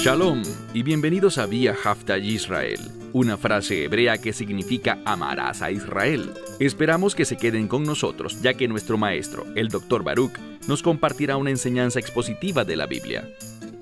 Shalom y bienvenidos a Vía Hafta Yisrael, una frase hebrea que significa amarás a Israel. Esperamos que se queden con nosotros, ya que nuestro maestro, el Dr. Baruch, nos compartirá una enseñanza expositiva de la Biblia.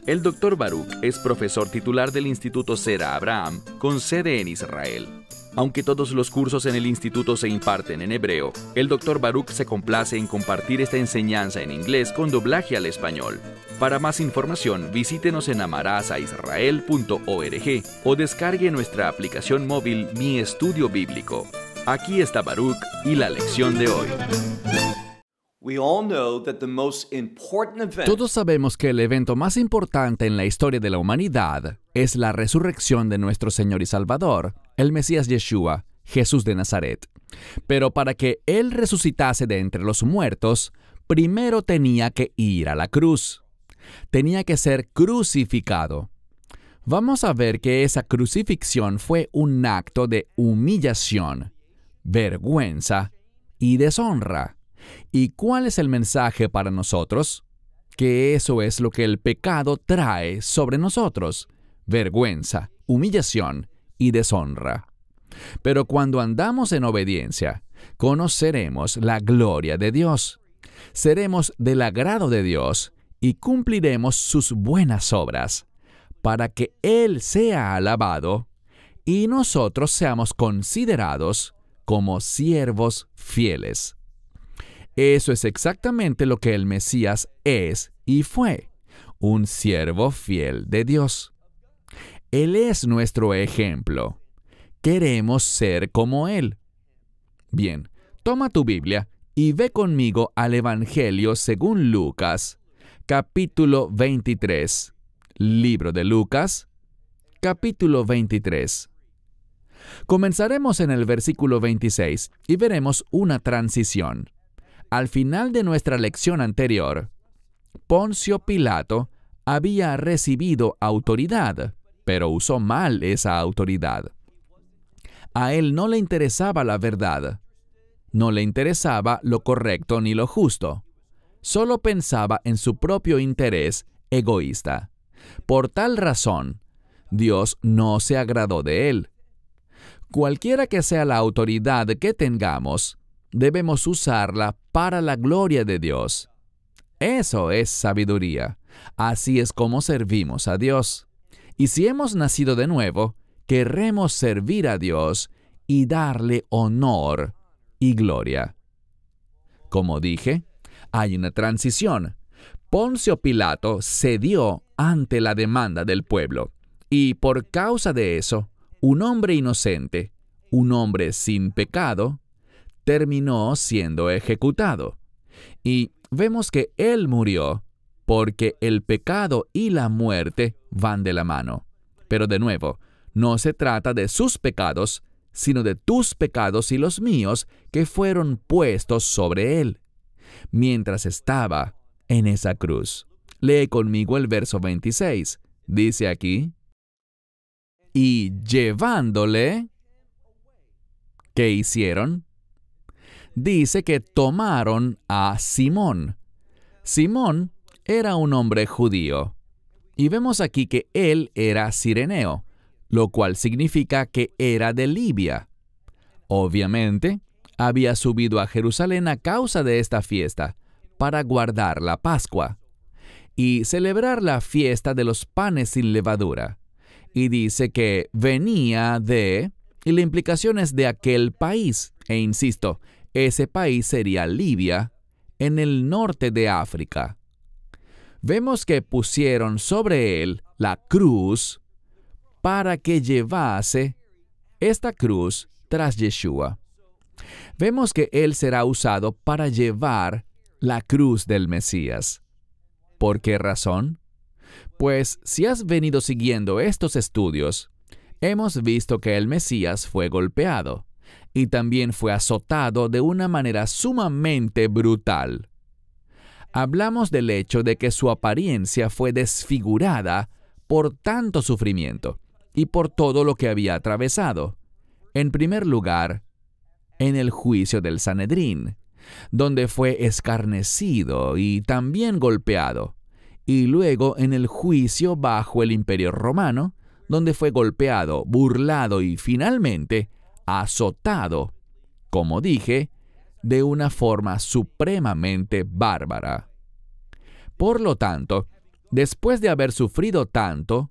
El Dr. Baruch es profesor titular del Instituto Sera Abraham, con sede en Israel. Aunque todos los cursos en el instituto se imparten en hebreo, el Dr. Baruch se complace en compartir esta enseñanza en inglés con doblaje al español. Para más información, visítenos en amarasaisrael.org o descargue nuestra aplicación móvil Mi Estudio Bíblico. Aquí está Baruch y la lección de hoy. Todos sabemos que el evento más importante en la historia de la humanidad es la resurrección de nuestro Señor y Salvador, el Mesías Yeshua, Jesús de Nazaret. Pero para que Él resucitase de entre los muertos, primero tenía que ir a la cruz. Tenía que ser crucificado. Vamos a ver que esa crucifixión fue un acto de humillación, vergüenza y deshonra. ¿Y cuál es el mensaje para nosotros? Que eso es lo que el pecado trae sobre nosotros: vergüenza, humillación y deshonra. Pero cuando andamos en obediencia, conoceremos la gloria de Dios. Seremos del agrado de Dios y cumpliremos sus buenas obras, para que Él sea alabado y nosotros seamos considerados como siervos fieles. Eso es exactamente lo que el Mesías es y fue, un siervo fiel de Dios. Él es nuestro ejemplo. Queremos ser como Él. Bien, toma tu Biblia y ve conmigo al Evangelio según Lucas, capítulo 23. Libro de Lucas, capítulo 23. Comenzaremos en el versículo 26 y veremos una transición. Al final de nuestra lección anterior, Poncio Pilato había recibido autoridad, pero usó mal esa autoridad. A él no le interesaba la verdad, no le interesaba lo correcto ni lo justo, solo pensaba en su propio interés egoísta. Por tal razón, Dios no se agradó de él. Cualquiera que sea la autoridad que tengamos, debemos usarla para la gloria de Dios. Eso es sabiduría. Así es como servimos a Dios. Y si hemos nacido de nuevo, querremos servir a Dios y darle honor y gloria. Como dije, hay una transición. Poncio Pilato cedió ante la demanda del pueblo, y por causa de eso, un hombre inocente, un hombre sin pecado, terminó siendo ejecutado. Y vemos que Él murió porque el pecado y la muerte van de la mano. Pero de nuevo, no se trata de sus pecados, sino de tus pecados y los míos que fueron puestos sobre Él, mientras estaba en esa cruz. Lee conmigo el verso 26. Dice aquí: y llevándole, ¿qué hicieron? Dice que tomaron a Simón. Simón era un hombre judío. Y vemos aquí que él era cireneo, lo cual significa que era de Libia. Obviamente, había subido a Jerusalén a causa de esta fiesta, para guardar la Pascua y celebrar la fiesta de los panes sin levadura. Y dice que venía de, y la implicación es de aquel país, e insisto, ese país sería Libia, en el norte de África. Vemos que pusieron sobre él la cruz para que llevase esta cruz tras Yeshua. Vemos que él será usado para llevar la cruz del Mesías. ¿Por qué razón? Pues si has venido siguiendo estos estudios, hemos visto que el Mesías fue golpeado y también fue azotado de una manera sumamente brutal. Hablamos del hecho de que su apariencia fue desfigurada por tanto sufrimiento y por todo lo que había atravesado. En primer lugar, en el juicio del Sanedrín, donde fue escarnecido y también golpeado, y luego en el juicio bajo el Imperio Romano, donde fue golpeado, burlado y finalmente azotado, como dije, de una forma supremamente bárbara. Por lo tanto, después de haber sufrido tanto,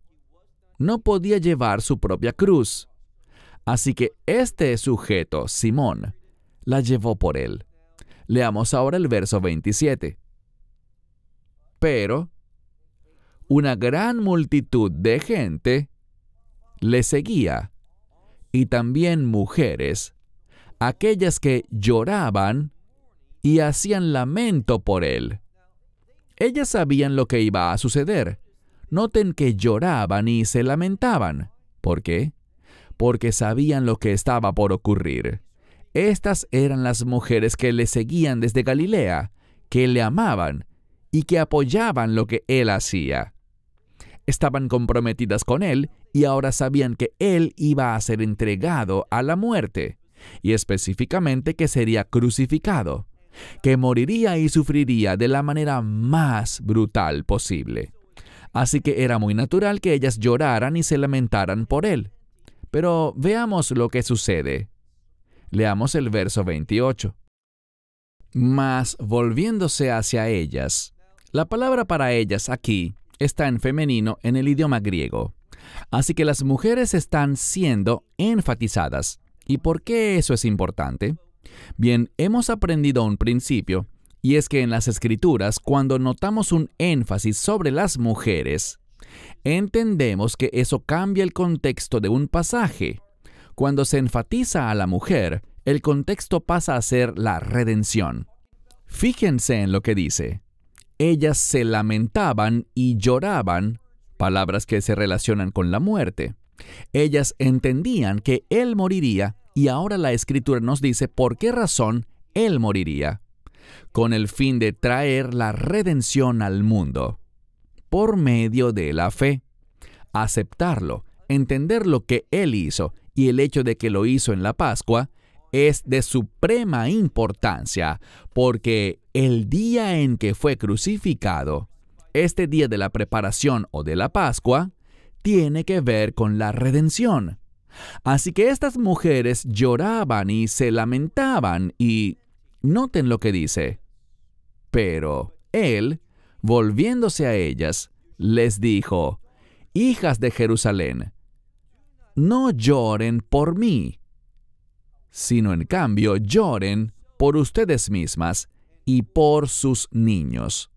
no podía llevar su propia cruz. Así que este sujeto, Simón, la llevó por él. Leamos ahora el verso 27. Pero una gran multitud de gente le seguía, y también mujeres, aquellas que lloraban y hacían lamento por él. Ellas sabían lo que iba a suceder. Noten que lloraban y se lamentaban. ¿Por qué? Porque sabían lo que estaba por ocurrir. Estas eran las mujeres que le seguían desde Galilea, que le amaban y que apoyaban lo que él hacía. Estaban comprometidas con él y ahora sabían que él iba a ser entregado a la muerte, y específicamente que sería crucificado, que moriría y sufriría de la manera más brutal posible. Así que era muy natural que ellas lloraran y se lamentaran por él. Pero veamos lo que sucede. Leamos el verso 28. Mas volviéndose hacia ellas. La palabra para ellas aquí está en femenino en el idioma griego. Así que las mujeres están siendo enfatizadas. ¿Y por qué eso es importante? Bien, hemos aprendido un principio, y es que en las Escrituras, cuando notamos un énfasis sobre las mujeres, entendemos que eso cambia el contexto de un pasaje. Cuando se enfatiza a la mujer, el contexto pasa a ser la redención. Fíjense en lo que dice. Ellas se lamentaban y lloraban, palabras que se relacionan con la muerte. Ellas entendían que él moriría y ahora la Escritura nos dice por qué razón él moriría. Con el fin de traer la redención al mundo. Por medio de la fe. Aceptarlo, entender lo que él hizo y el hecho de que lo hizo en la Pascua es de suprema importancia, porque el día en que fue crucificado, este día de la preparación o de la Pascua, tiene que ver con la redención. Así que estas mujeres lloraban y se lamentaban y noten lo que dice. Pero él, volviéndose a ellas, les dijo: Hijas de Jerusalén, no lloren por mí, sino en cambio lloren por ustedes mismas y por sus niños.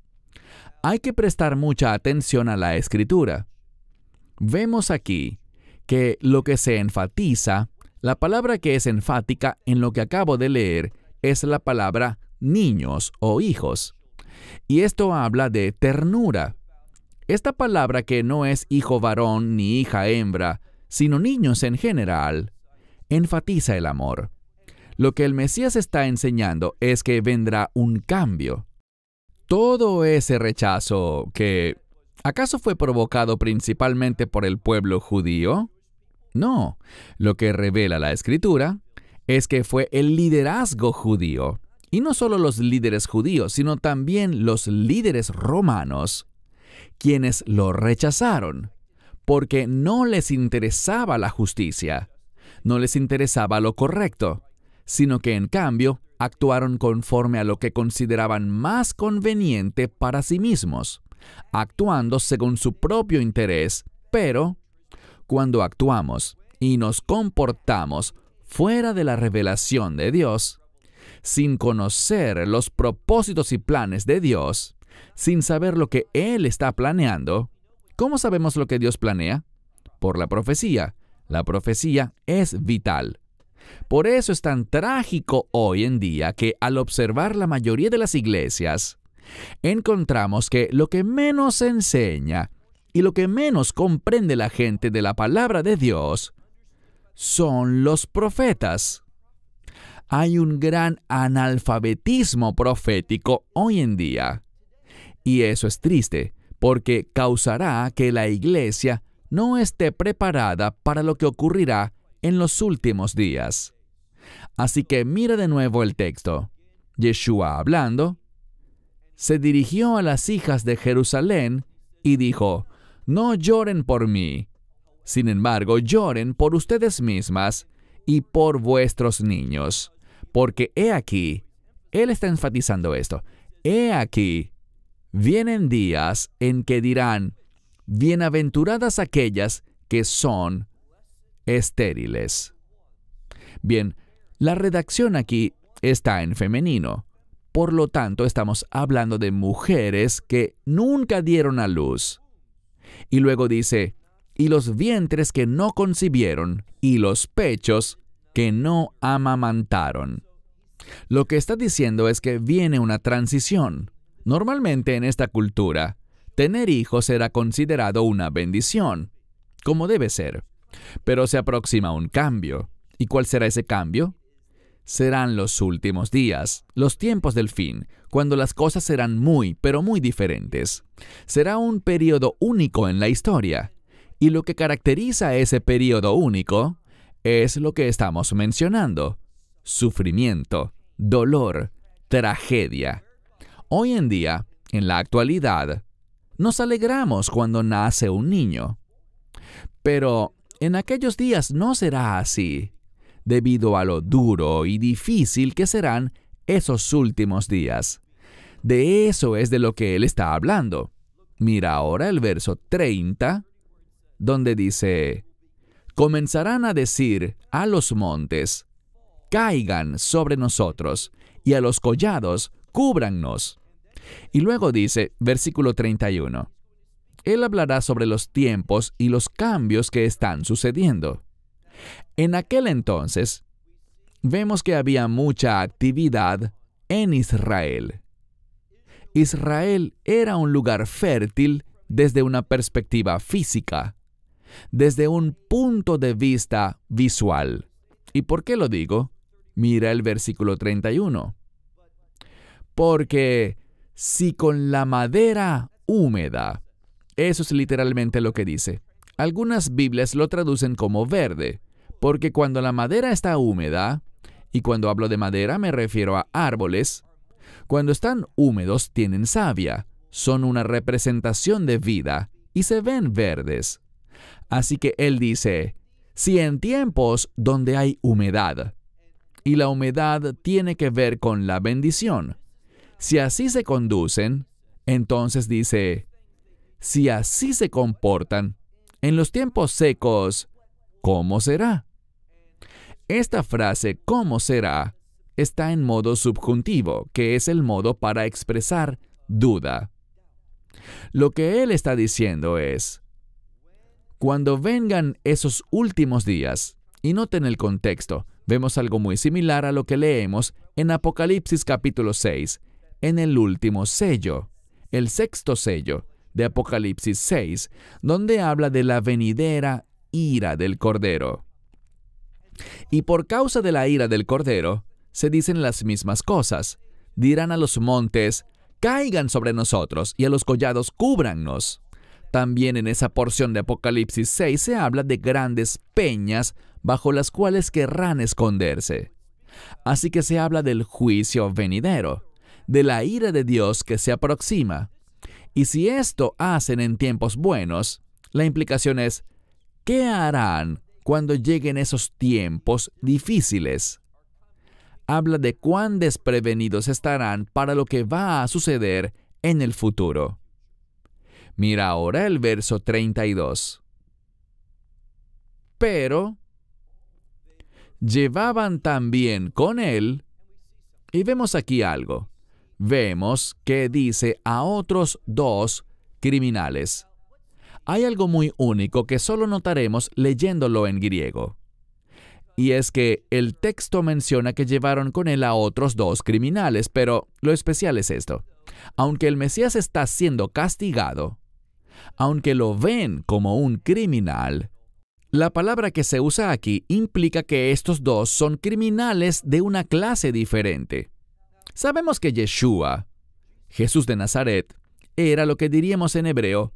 Hay que prestar mucha atención a la Escritura. Vemos aquí que lo que se enfatiza, la palabra que es enfática en lo que acabo de leer, es la palabra niños o hijos. Y esto habla de ternura. Esta palabra que no es hijo varón ni hija hembra, sino niños en general, enfatiza el amor. Lo que el Mesías está enseñando es que vendrá un cambio. Todo ese rechazo que, ¿acaso fue provocado principalmente por el pueblo judío? No, lo que revela la Escritura es que fue el liderazgo judío, y no solo los líderes judíos, sino también los líderes romanos, quienes lo rechazaron, porque no les interesaba la justicia, no les interesaba lo correcto, sino que en cambio actuaron conforme a lo que consideraban más conveniente para sí mismos, actuando según su propio interés, pero cuando actuamos y nos comportamos fuera de la revelación de Dios, sin conocer los propósitos y planes de Dios, sin saber lo que Él está planeando, ¿cómo sabemos lo que Dios planea? Por la profecía. La profecía es vital. Por eso es tan trágico hoy en día que al observar la mayoría de las iglesias, encontramos que lo que menos se enseña y lo que menos comprende la gente de la palabra de Dios son los profetas. Hay un gran analfabetismo profético hoy en día. Y eso es triste, porque causará que la iglesia no esté preparada para lo que ocurrirá en los últimos días. Así que mira de nuevo el texto. Yeshua hablando, se dirigió a las hijas de Jerusalén y dijo, «No lloren por mí. Sin embargo, lloren por ustedes mismas y por vuestros niños. Porque he aquí», él está enfatizando esto, «he aquí, vienen días en que dirán, bienaventuradas aquellas que son estériles». Bien, la redacción aquí está en femenino. Por lo tanto, estamos hablando de mujeres que nunca dieron a luz. Y luego dice, «y los vientres que no concibieron, y los pechos que no amamantaron». Lo que está diciendo es que viene una transición. Normalmente en esta cultura, tener hijos era considerado una bendición, como debe ser. Pero se aproxima un cambio. ¿Y cuál será ese cambio? Serán los últimos días, los tiempos del fin, cuando las cosas serán muy, pero muy diferentes. Será un periodo único en la historia. Y lo que caracteriza ese periodo único es lo que estamos mencionando: sufrimiento, dolor, tragedia. Hoy en día, en la actualidad, nos alegramos cuando nace un niño. Pero en aquellos días no será así, debido a lo duro y difícil que serán esos últimos días. De eso es de lo que él está hablando. Mira ahora el verso 30, donde dice, «Comenzarán a decir a los montes, caigan sobre nosotros, y a los collados, cúbrannos». Y luego dice, versículo 31, él hablará sobre los tiempos y los cambios que están sucediendo. En aquel entonces, vemos que había mucha actividad en Israel. Israel era un lugar fértil desde una perspectiva física, desde un punto de vista visual. ¿Y por qué lo digo? Mira el versículo 31. Porque si con la madera húmeda, eso es literalmente lo que dice. Algunas Biblias lo traducen como verde, porque cuando la madera está húmeda, y cuando hablo de madera me refiero a árboles, cuando están húmedos tienen savia, son una representación de vida y se ven verdes. Así que él dice, si en tiempos donde hay humedad, y la humedad tiene que ver con la bendición, si así se conducen, entonces dice, si así se comportan, en los tiempos secos, ¿cómo será? Esta frase, ¿cómo será?, está en modo subjuntivo, que es el modo para expresar duda. Lo que él está diciendo es, cuando vengan esos últimos días, y noten el contexto, vemos algo muy similar a lo que leemos en Apocalipsis capítulo 6, en el último sello, el sexto sello de Apocalipsis 6, donde habla de la venidera ira del Cordero. Y por causa de la ira del Cordero, se dicen las mismas cosas. Dirán a los montes, caigan sobre nosotros, y a los collados, cúbrannos. También en esa porción de Apocalipsis 6 se habla de grandes peñas bajo las cuales querrán esconderse. Así que se habla del juicio venidero, de la ira de Dios que se aproxima. Y si esto hacen en tiempos buenos, la implicación es, ¿qué harán cuando lleguen esos tiempos difíciles? Habla de cuán desprevenidos estarán para lo que va a suceder en el futuro. Mira ahora el verso 32. Pero llevaban también con él, y vemos aquí algo. Vemos que dice a otros 2 criminales. Hay algo muy único que solo notaremos leyéndolo en griego. Y es que el texto menciona que llevaron con él a otros 2 criminales, pero lo especial es esto. Aunque el Mesías está siendo castigado, aunque lo ven como un criminal, la palabra que se usa aquí implica que estos 2 son criminales de una clase diferente. Sabemos que Yeshua, Jesús de Nazaret, era lo que diríamos en hebreo,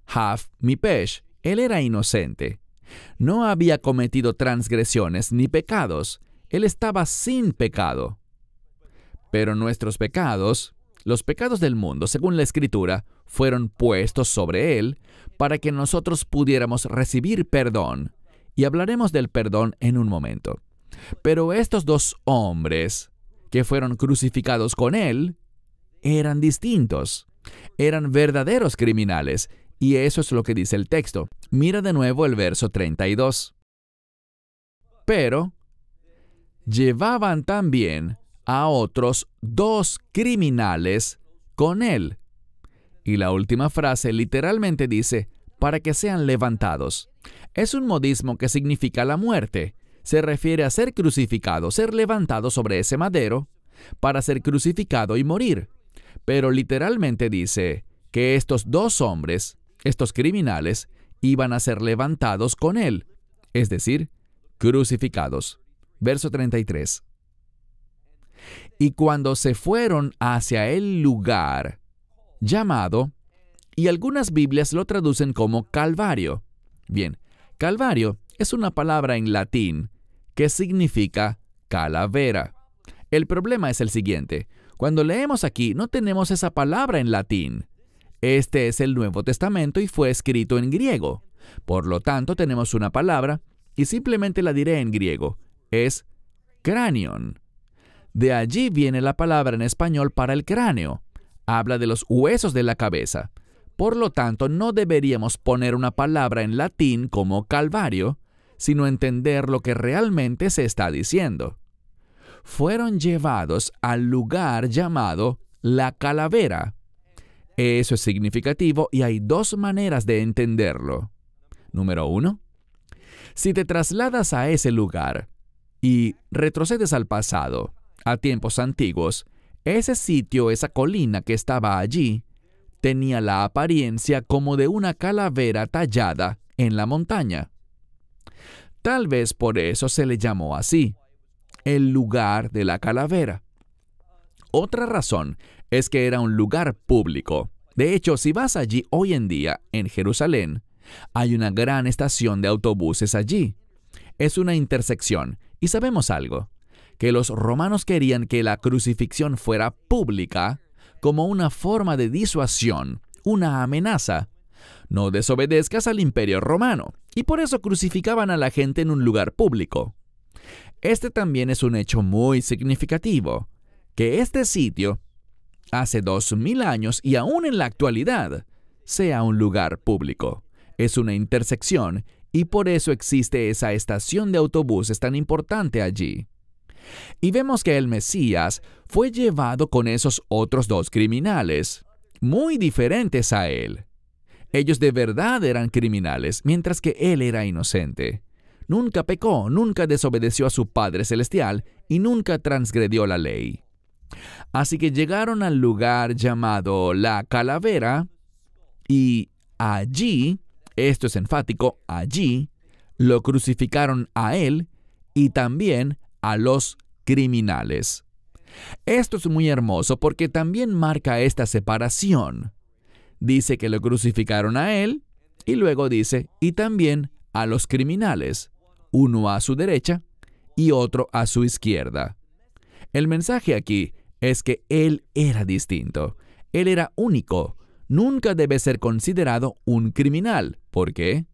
Haf Mipesh. Él era inocente. No había cometido transgresiones ni pecados. Él estaba sin pecado. Pero nuestros pecados, los pecados del mundo, según la Escritura, fueron puestos sobre él para que nosotros pudiéramos recibir perdón. Y hablaremos del perdón en un momento. Pero estos dos hombres que fueron crucificados con él eran distintos. Eran verdaderos criminales. Y eso es lo que dice el texto. Mira de nuevo el verso 32. Pero llevaban también a otros dos criminales con él. Y la última frase literalmente dice, para que sean levantados. Es un modismo que significa la muerte. Se refiere a ser crucificado, ser levantado sobre ese madero, para ser crucificado y morir. Pero literalmente dice que estos dos hombres, estos criminales, iban a ser levantados con él, es decir, crucificados. Verso 33. Y cuando se fueron hacia el lugar llamado, y algunas Biblias lo traducen como Calvario. Bien, Calvario es una palabra en latín que significa calavera. El problema es el siguiente. Cuando leemos aquí, no tenemos esa palabra en latín. Este es el Nuevo Testamento y fue escrito en griego. Por lo tanto, tenemos una palabra, y simplemente la diré en griego. Es cranion. De allí viene la palabra en español para el cráneo. Habla de los huesos de la cabeza. Por lo tanto, no deberíamos poner una palabra en latín como calvario, sino entender lo que realmente se está diciendo. Fueron llevados al lugar llamado la calavera. Eso es significativo y hay dos maneras de entenderlo. Número 1. Si te trasladas a ese lugar y retrocedes al pasado, a tiempos antiguos, ese sitio, esa colina que estaba allí, tenía la apariencia como de una calavera tallada en la montaña. Tal vez por eso se le llamó así, el lugar de la calavera. Otra razón es que era un lugar público. De hecho, si vas allí hoy en día, en Jerusalén, hay una gran estación de autobuses allí. Es una intersección, y sabemos algo, que los romanos querían que la crucifixión fuera pública como una forma de disuasión, una amenaza. No desobedezcas al imperio romano, y por eso crucificaban a la gente en un lugar público. Este también es un hecho muy significativo, que este sitio, hace 2000 años y aún en la actualidad, sea un lugar público. Es una intersección y por eso existe esa estación de autobuses tan importante allí. Y vemos que el Mesías fue llevado con esos otros dos criminales, muy diferentes a él. Ellos de verdad eran criminales, mientras que él era inocente. Nunca pecó, nunca desobedeció a su Padre Celestial y nunca transgredió la ley. Así que llegaron al lugar llamado la calavera y allí, esto es enfático, allí lo crucificaron a él y también a los criminales. Esto es muy hermoso porque también marca esta separación. Dice que lo crucificaron a él y luego dice, y también a los criminales, uno a su derecha y otro a su izquierda. El mensaje aquí es que él era distinto. Él era único. Nunca debe ser considerado un criminal. ¿Por qué?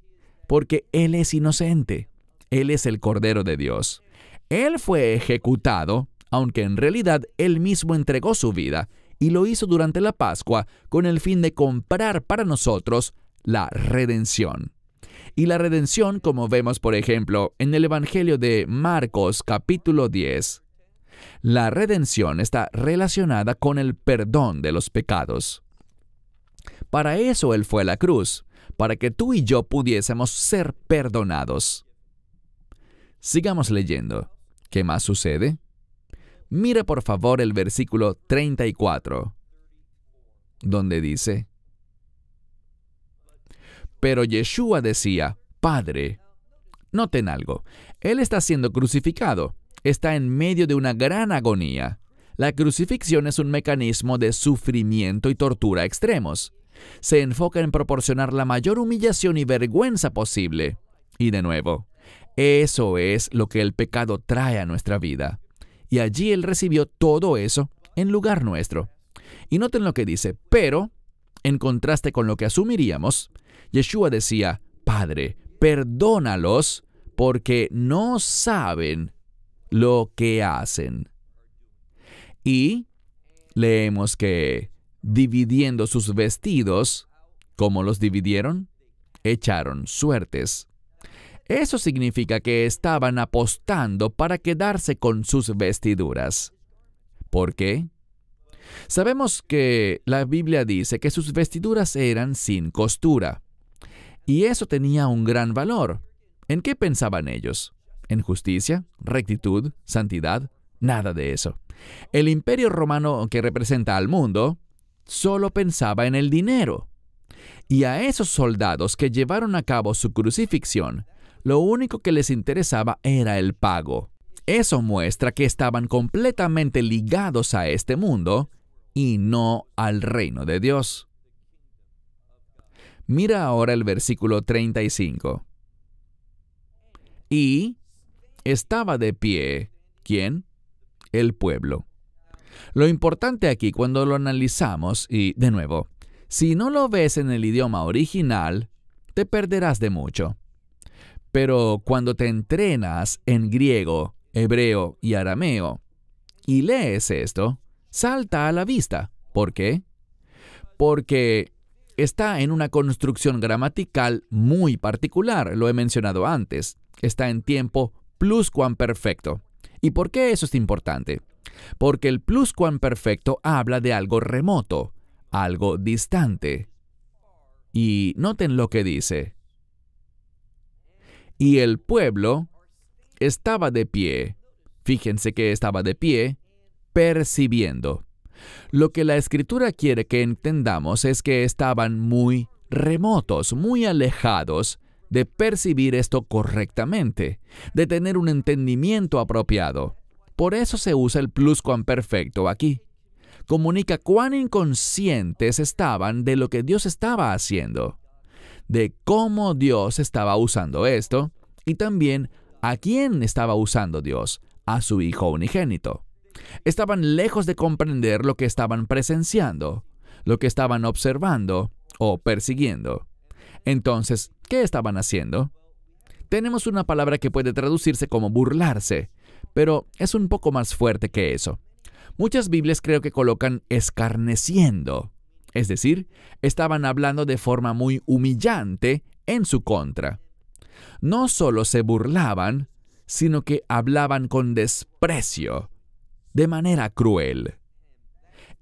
Porque él es inocente. Él es el Cordero de Dios. Él fue ejecutado, aunque en realidad él mismo entregó su vida, y lo hizo durante la Pascua con el fin de comprar para nosotros la redención. Y la redención, como vemos por ejemplo en el Evangelio de Marcos capítulo 10, la redención está relacionada con el perdón de los pecados. Para eso Él fue a la cruz, para que tú y yo pudiésemos ser perdonados. Sigamos leyendo. ¿Qué más sucede? Mira por favor el versículo 34, donde dice: Pero Yeshua decía, Padre, noten algo, Él está siendo crucificado, está en medio de una gran agonía. La crucifixión es un mecanismo de sufrimiento y tortura extremos. Se enfoca en proporcionar la mayor humillación y vergüenza posible. Y de nuevo, eso es lo que el pecado trae a nuestra vida. Y allí Él recibió todo eso en lugar nuestro. Y noten lo que dice, pero en contraste con lo que asumiríamos, Yeshua decía, Padre, perdónalos porque no saben lo que hacen. Y leemos que, dividiendo sus vestidos, ¿cómo los dividieron? Echaron suertes. Eso significa que estaban apostando para quedarse con sus vestiduras. ¿Por qué? Sabemos que la Biblia dice que sus vestiduras eran sin costura. Y eso tenía un gran valor. ¿En qué pensaban ellos? ¿En justicia, rectitud, santidad? Nada de eso. El imperio romano que representa al mundo solo pensaba en el dinero. Y a esos soldados que llevaron a cabo su crucifixión, lo único que les interesaba era el pago. Eso muestra que estaban completamente ligados a este mundo y no al reino de Dios. Mira ahora el versículo 35. Y estaba de pie, ¿quién? El pueblo. Lo importante aquí cuando lo analizamos, y de nuevo, si no lo ves en el idioma original, te perderás de mucho. Pero cuando te entrenas en griego, hebreo y arameo, y lees esto, salta a la vista. ¿Por qué? Porque está en una construcción gramatical muy particular, lo he mencionado antes. Está en tiempo pluscuamperfecto. ¿Y por qué eso es importante? Porque el pluscuamperfecto habla de algo remoto, algo distante. Y noten lo que dice. Y el pueblo estaba de pie. Fíjense que estaba de pie, percibiendo. Lo que la Escritura quiere que entendamos es que estaban muy remotos, muy alejados de percibir esto correctamente, de tener un entendimiento apropiado. Por eso se usa el pluscuamperfecto aquí. Comunica cuán inconscientes estaban de lo que Dios estaba haciendo, de cómo Dios estaba usando esto, y también a quién estaba usando Dios, a su Hijo unigénito. Estaban lejos de comprender lo que estaban presenciando, lo que estaban observando o persiguiendo. Entonces, ¿qué estaban haciendo? Tenemos una palabra que puede traducirse como burlarse, pero es un poco más fuerte que eso. Muchas Biblias creo que colocan escarneciendo, es decir, estaban hablando de forma muy humillante en su contra. No solo se burlaban, sino que hablaban con desprecio, de manera cruel.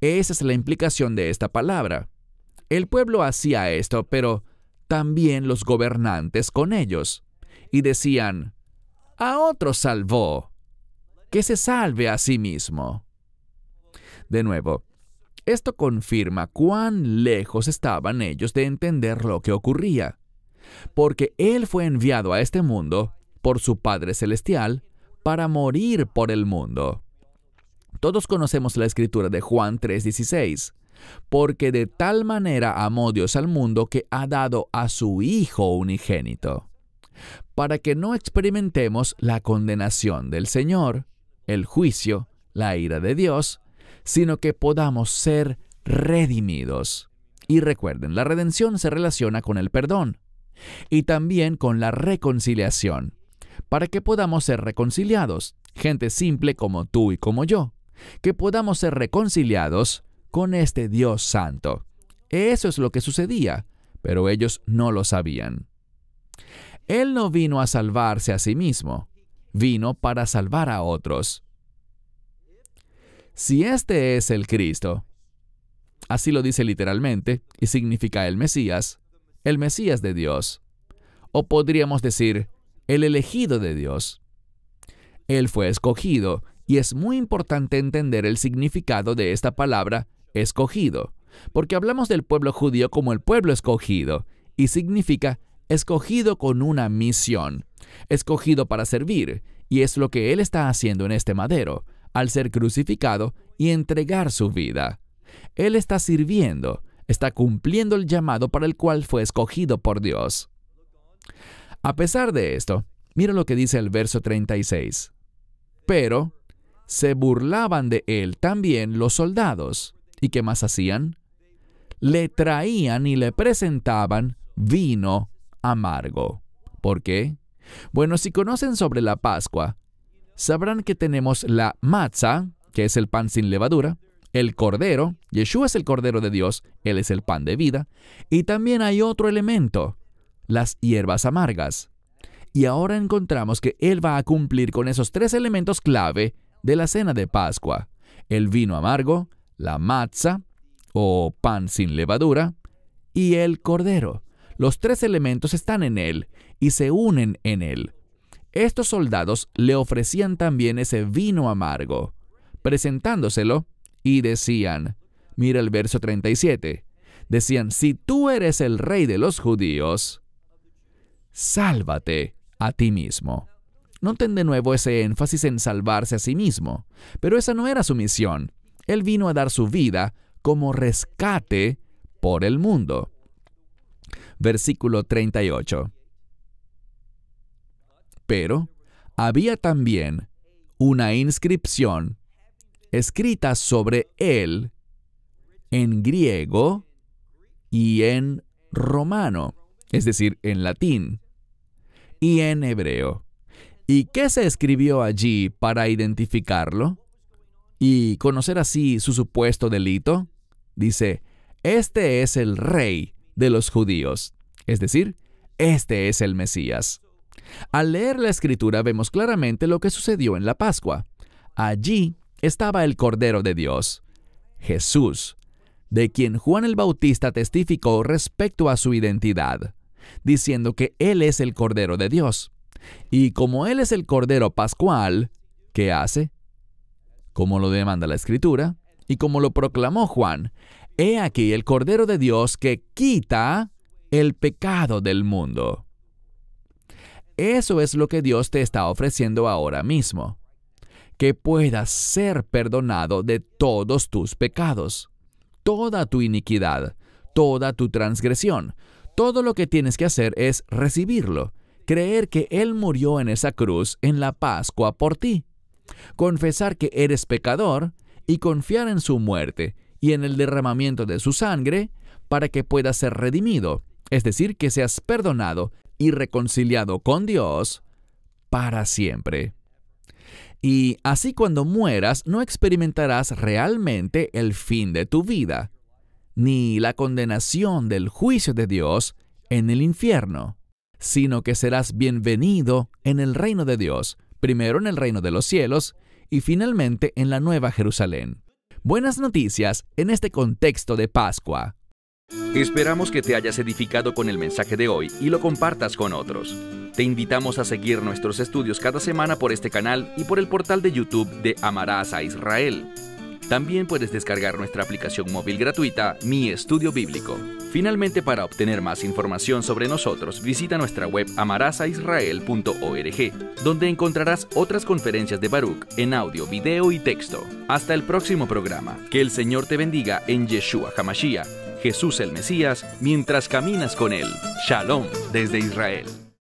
Esa es la implicación de esta palabra. El pueblo hacía esto, pero también los gobernantes con ellos, y decían, «A otro salvó, que se salve a sí mismo». De nuevo, esto confirma cuán lejos estaban ellos de entender lo que ocurría, porque Él fue enviado a este mundo por su Padre Celestial para morir por el mundo. Todos conocemos la escritura de Juan 3:16, porque de tal manera amó Dios al mundo que ha dado a su Hijo unigénito, para que no experimentemos la condenación del Señor, el juicio, la ira de Dios, sino que podamos ser redimidos. Y recuerden, la redención se relaciona con el perdón y también con la reconciliación, para que podamos ser reconciliados, gente simple como tú y como yo, que podamos ser reconciliados con este Dios santo. Eso es lo que sucedía, pero ellos no lo sabían. Él no vino a salvarse a sí mismo, vino para salvar a otros. Si este es el Cristo, así lo dice literalmente, y significa el Mesías de Dios, o podríamos decir, el elegido de Dios. Él fue escogido, y es muy importante entender el significado de esta palabra, escogido, porque hablamos del pueblo judío como el pueblo escogido, y significa escogido con una misión, escogido para servir, y es lo que Él está haciendo en este madero, al ser crucificado y entregar su vida. Él está sirviendo, está cumpliendo el llamado para el cual fue escogido por Dios. A pesar de esto, mira lo que dice el verso 36. Pero se burlaban de él también los soldados. ¿Y qué más hacían? le traían y le presentaban vino amargo. ¿Por qué? Bueno, si conocen sobre la Pascua, sabrán que tenemos la matzah, que es el pan sin levadura, el cordero, Yeshua es el cordero de Dios, Él es el pan de vida, y también hay otro elemento, las hierbas amargas. Y ahora encontramos que Él va a cumplir con esos tres elementos clave de la cena de Pascua: el vino amargo, la matzah, o pan sin levadura, y el cordero. Los tres elementos están en Él y se unen en Él. Estos soldados le ofrecían también ese vino amargo, presentándoselo, y decían, mira el verso 37, decían: si tú eres el rey de los judíos, sálvate a ti mismo. Noten de nuevo ese énfasis en salvarse a sí mismo, pero esa no era su misión. Él vino a dar su vida como rescate por el mundo. Versículo 38. Pero había también una inscripción escrita sobre él en griego y en romano, es decir, en latín y en hebreo. ¿Y qué se escribió allí para identificarlo y conocer así su supuesto delito? Dice: este es el rey de los judíos, es decir, este es el Mesías. Al leer la Escritura vemos claramente lo que sucedió en la Pascua. Allí estaba el Cordero de Dios, Jesús, de quien Juan el Bautista testificó respecto a su identidad, diciendo que Él es el Cordero de Dios. Y como Él es el Cordero Pascual, ¿qué hace? Como lo demanda la Escritura, y como lo proclamó Juan: he aquí el Cordero de Dios que quita el pecado del mundo. Eso es lo que Dios te está ofreciendo ahora mismo, que puedas ser perdonado de todos tus pecados, toda tu iniquidad, toda tu transgresión. Todo lo que tienes que hacer es recibirlo, creer que Él murió en esa cruz en la Pascua por ti, confesar que eres pecador y confiar en su muerte y en el derramamiento de su sangre para que puedas ser redimido, es decir, que seas perdonado y reconciliado con Dios para siempre. Y así cuando mueras no experimentarás realmente el fin de tu vida, ni la condenación del juicio de Dios en el infierno, sino que serás bienvenido en el reino de Dios, primero en el reino de los cielos y finalmente en la Nueva Jerusalén. Buenas noticias en este contexto de Pascua. Esperamos que te hayas edificado con el mensaje de hoy y lo compartas con otros. Te invitamos a seguir nuestros estudios cada semana por este canal y por el portal de YouTube de Amarás a Israel. También puedes descargar nuestra aplicación móvil gratuita, Mi Estudio Bíblico. Finalmente, para obtener más información sobre nosotros, visita nuestra web amarasaisrael.org, donde encontrarás otras conferencias de Baruch en audio, video y texto. Hasta el próximo programa. Que el Señor te bendiga en Yeshua HaMashiach, Jesús el Mesías, mientras caminas con Él. Shalom desde Israel.